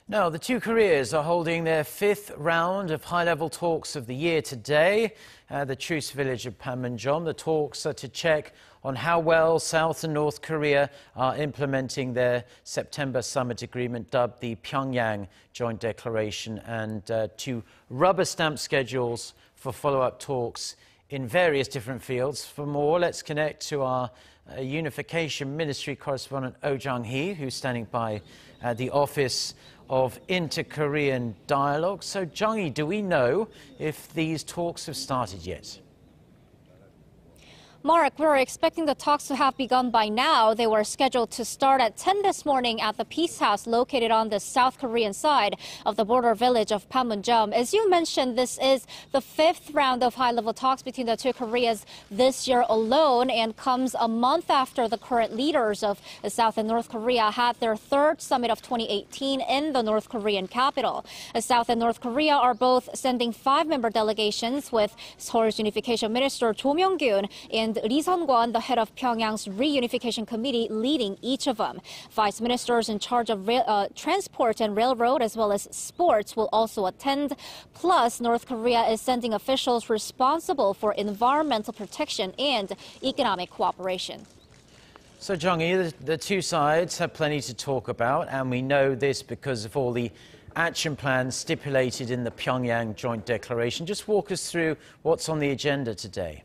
Now, the two Koreas are holding their fifth round of high-level talks of the year today at the truce village of Panmunjeom. The talks are to check on how well South and North Korea are implementing their September summit agreement dubbed the Pyeongyang Joint Declaration, and to rubber stamp schedules for follow-up talks in various different fields. For more, let's connect to our Unification Ministry correspondent Oh Jung-hee, who's standing by the Office of Inter-Korean Dialogue. So, Jung-hee, do we know if these talks have started yet? Mark, we're expecting the talks to have begun by now. They were scheduled to start at 10 this morning at the Peace House located on the South Korean side of the border village of Panmunjeom. As you mentioned, this is the fifth round of high-level talks between the two Koreas this year alone, and comes a month after the current leaders of South and North Korea had their third summit of 2018 in the North Korean capital. South and North Korea are both sending 5-member delegations, with Seoul's Unification Minister Jo Myung-kyun and Lee Sun-kwon, the head of Pyongyang's reunification committee, leading each of them. Vice ministers in charge of transport and railroad as well as sports will also attend. Plus, North Korea is sending officials responsible for environmental protection and economic cooperation. So, Jung-hee, the two sides have plenty to talk about, and we know this because of all the action plans stipulated in the Pyeongyang Joint Declaration. Just walk us through what's on the agenda today.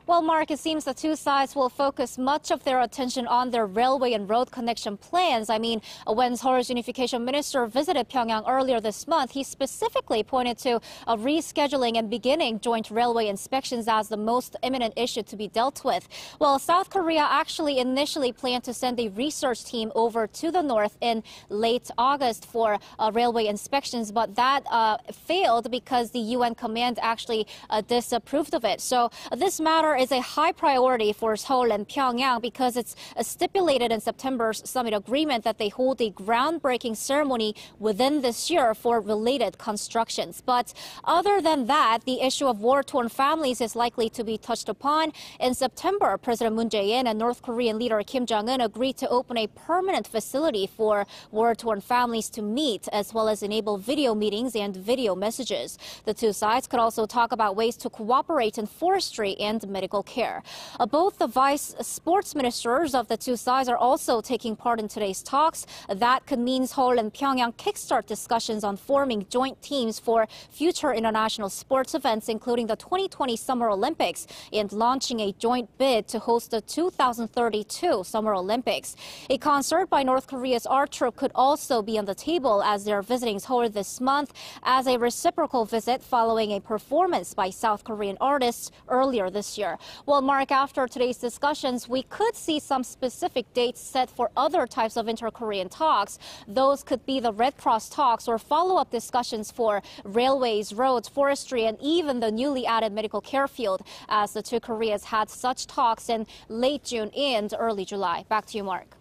Well, Mark, it seems the two sides will focus much of their attention on their railway and road connection plans. I mean, when Seoul's Unification Minister visited Pyongyang earlier this month, he specifically pointed to rescheduling and beginning joint railway inspections as the most imminent issue to be dealt with. Well, South Korea actually initially planned to send a research team over to the north in late August for railway inspections, but that failed because the UN command actually disapproved of it. So this matter is a high priority for Seoul and Pyongyang because it's stipulated in September's summit agreement that they hold a groundbreaking ceremony within this year for related constructions. But other than that, the issue of war-torn families is likely to be touched upon. In September, President Moon Jae-in and North Korean leader Kim Jong-un agreed to open a permanent facility for war-torn families to meet, as well as enable video meetings and video messages. The two sides could also talk about ways to cooperate in forestry and medical care. Both the vice sports ministers of the two sides are also taking part in today's talks. That could mean Seoul and Pyongyang kickstart discussions on forming joint teams for future international sports events, including the 2020 Summer Olympics, and launching a joint bid to host the 2032 Summer Olympics. A concert by North Korea's art troupe could also be on the table as they're visiting Seoul this month as a reciprocal visit following a performance by South Korean artists earlier this year. Well, Mark, after today's discussions, we could see some specific dates set for other types of inter-Korean talks. Those could be the Red Cross talks or follow-up discussions for railways, roads, forestry, and even the newly added medical care field, as the two Koreas had such talks in late June and early July. Back to you, Mark.